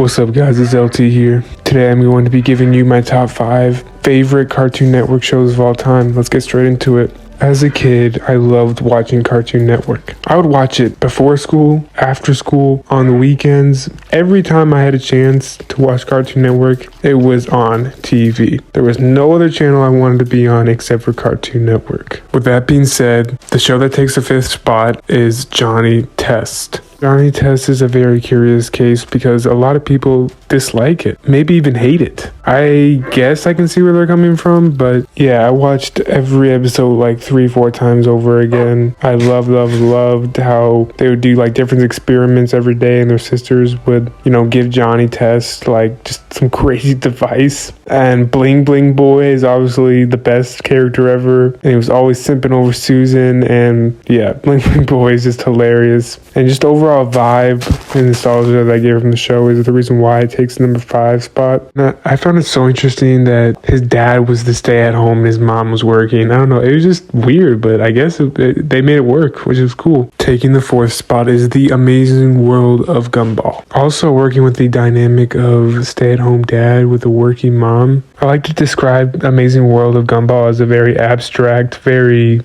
What's up, guys? It's LT here. Today I'm going to be giving you my top 5 favorite Cartoon Network shows of all time. Let's get straight into it. As a kid, I loved watching Cartoon Network. I would watch it before school, after school, on the weekends. Every time I had a chance to watch Cartoon Network, it was on TV. There was no other channel I wanted to be on except for Cartoon Network. With that being said, the show that takes the 5th spot is Johnny Test. Johnny Test is a very curious case because a lot of people dislike it, maybe even hate it. I guess I can see where they're coming from, but yeah, I watched every episode like 3-4 times over again. I loved how they would do like different experiments every day, and their sisters would, give Johnny Test like just some crazy device. And Bling Bling Boy is obviously the best character ever, and he was always simping over Susan, and yeah, Bling Bling Boy is just hilarious. And just overall vibe and nostalgia that I get from the show is the reason why it takes the number 5 spot. Now, I found it so interesting that his dad was the stay-at-home and his mom was working. I don't know, it was just weird, but I guess they made it work, which is cool. Taking the 4th spot is The Amazing World of Gumball. Also working with the dynamic of stay-at-home dad with a working mom. I like to describe Amazing World of Gumball as a very abstract, very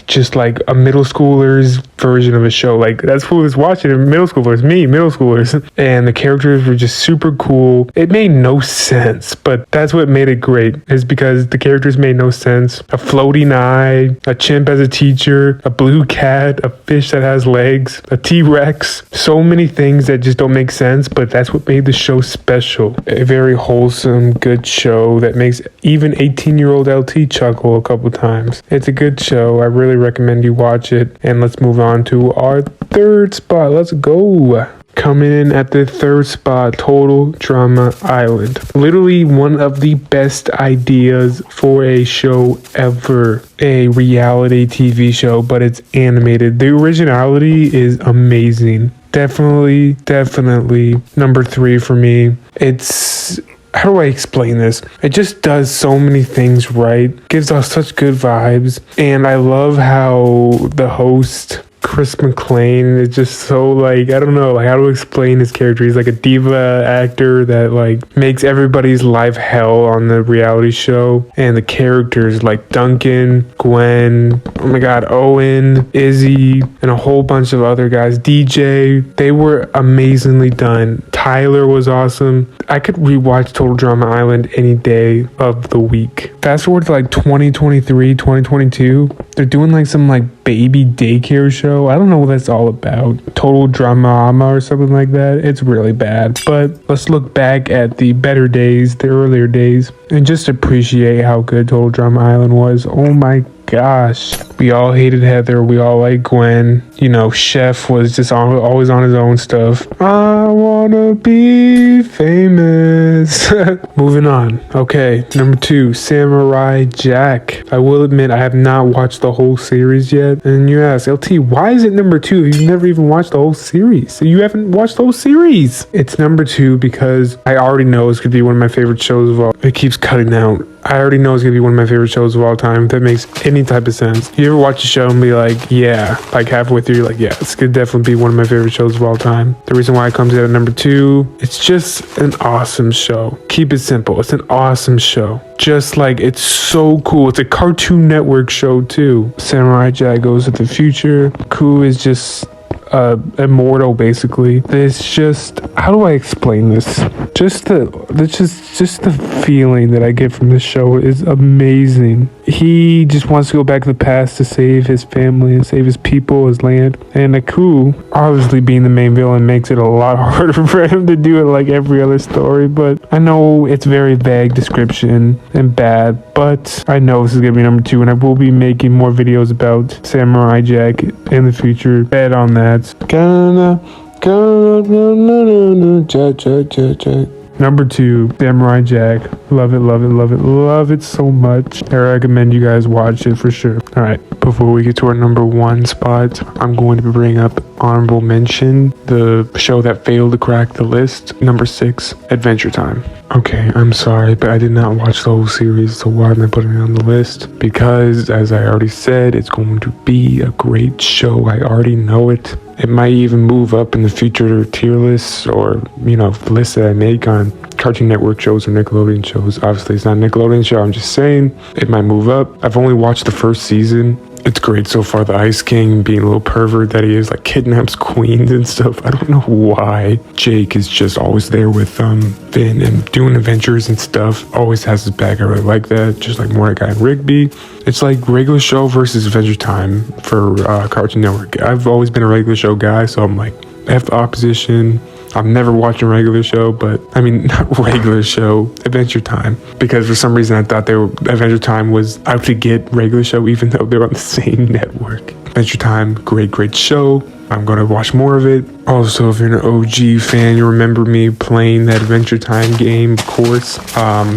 just like a middle schooler's version of a show. Like, that's who was watching it, middle schoolers. And the characters were just super cool. It made no sense, but that's what made it great, is because the characters made no sense. A floating eye, a chimp as a teacher, a blue cat, a fish that has legs, a T-Rex. So many things that just don't make sense, but that's what made the show special. A very wholesome, good show that makes even 18-year-old LT chuckle a couple times. It's a good show. I really recommend you watch it. And let's move on to our 3rd spot. Let's go. Coming in at the 3rd spot, Total Drama Island. Literally one of the best ideas for a show ever. A reality TV show, but it's animated. The originality is amazing. Definitely number 3 for me. How do I explain this? It just does so many things right. Gives us such good vibes. And I love how the host, Chris McLean, is just so I don't know how to explain his character. He's like a diva actor that makes everybody's life hell on the reality show. And the characters like Duncan, Gwen, oh my god, Owen, Izzy, and a whole bunch of other guys, DJ, they were amazingly done. Tyler was awesome. I could rewatch Total Drama Island any day of the week. Fast forward to 2023, 2022, they're doing some baby daycare show. I don't know what that's all about. Total Drama or something like that. It's really bad. But let's look back at the better days, the earlier days, and just appreciate how good Total Drama Island was. Oh my gosh. We all hated Heather. We all like Gwen. Chef was just always on his own stuff. I wanna be famous. Moving on. Okay, number 2, Samurai Jack. I will admit I have not watched the whole series yet. And you ask, LT, why is it number 2? You've never even watched the whole series. You haven't watched the whole series. It's number 2 because I already know it's gonna be one of my favorite shows of all. It keeps cutting out. I already know it's gonna be one of my favorite shows of all time, if that makes any type of sense. You ever watch a show and be halfway through, you're yeah, it's gonna definitely be one of my favorite shows of all time. The reason why it comes in at number 2, it's just an awesome show. Keep it simple. It's an awesome show. Just it's so cool. It's a Cartoon Network show too. Samurai Jack goes to the future. Ku is just immortal, basically. It's just, how do I explain this? Just the feeling that I get from this show is amazing. He just wants to go back to the past to save his family and save his people, his land. And Aku, obviously being the main villain, makes it a lot harder for him to do it like every other story. But I know it's very vague description and bad, but I know this is gonna be number 2, and I will be making more videos about Samurai Jack in the future. Bet on that. Jack. Number 2, Samurai Jack. Love it so much. I recommend you guys watch it for sure. Alright, before we get to our number 1 spot, I'm going to bring up honorable mention, the show that failed to crack the list. Number 6, Adventure Time. Okay, I'm sorry, but I did not watch the whole series, so why am I putting it on the list? Because, as I already said, it's going to be a great show. I already know it. It might even move up in the future tier lists or, lists that I make on Cartoon Network shows or Nickelodeon shows. Obviously, it's not a Nickelodeon show. I'm just saying it might move up. I've only watched the first season. It's great so far. The Ice King being a little pervert that he is, like kidnaps queens and stuff. I don't know why. Jake is just always there with Finn and doing adventures and stuff. Always has his back. I really like that. Just like Mordecai and Rigby. It's like regular show versus Adventure Time for Cartoon Network. I've always been a regular show guy, so I'm like, F the opposition. I'm never watching regular show, but I mean, not regular show, Adventure Time. Because for some reason I thought Adventure Time was out to get regular show, even though they're on the same network. Adventure Time, great show. I'm going to watch more of it. Also, if you're an OG fan, you remember me playing that Adventure Time game, of course.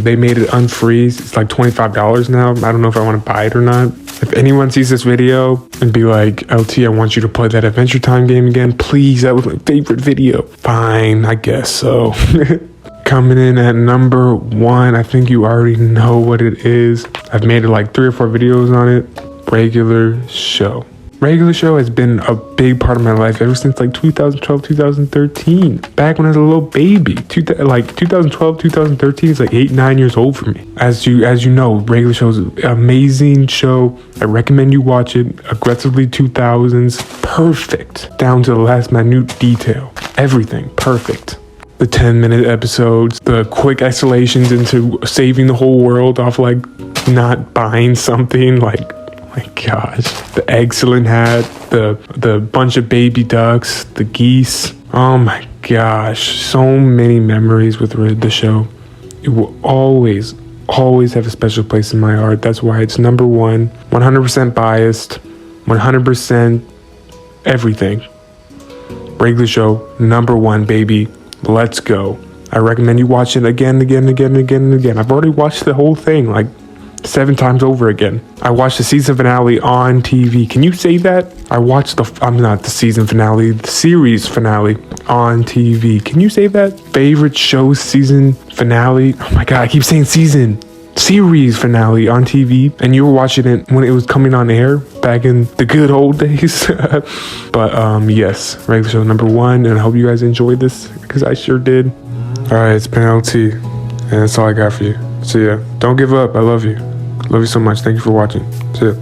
They made it unfreeze. It's like $25 now. I don't know if I want to buy it or not. If anyone sees this video and be like, LT, I want you to play that Adventure Time game again, please, that was my favorite video. Fine, I guess so. Coming in at number 1, I think you already know what it is. I've made like 3 or 4 videos on it. Regular show. Regular show has been a big part of my life ever since like 2012, 2013. Back when I was a little baby. 2012, 2013 is like 8, 9 years old for me. As you know, Regular Show is an amazing show. I recommend you watch it. Aggressively 2000s. Perfect. Down to the last minute detail. Everything. Perfect. The 10-minute episodes, the quick escalations into saving the whole world off like not buying something, like, my gosh, the excellent hat, the bunch of baby ducks, the geese. Oh my gosh, so many memories with the show. It will always have a special place in my heart. That's why it's number 1, 100% biased, 100% everything. Regular show, number 1, baby. Let's go. I recommend you watch it again. I've already watched the whole thing like 7 times over again. I watched the season finale on TV. Can you say that? I watched the season finale, the series finale on TV. Can you say that? Favorite show season finale? Oh my God, I keep saying series finale on TV, and you were watching it when it was coming on air back in the good old days. But yes, regular show number 1, and I hope you guys enjoyed this because I sure did. All right, it's been LT, and that's all I got for you. See ya. Don't give up. I love you. Love you so much. Thank you for watching. See ya.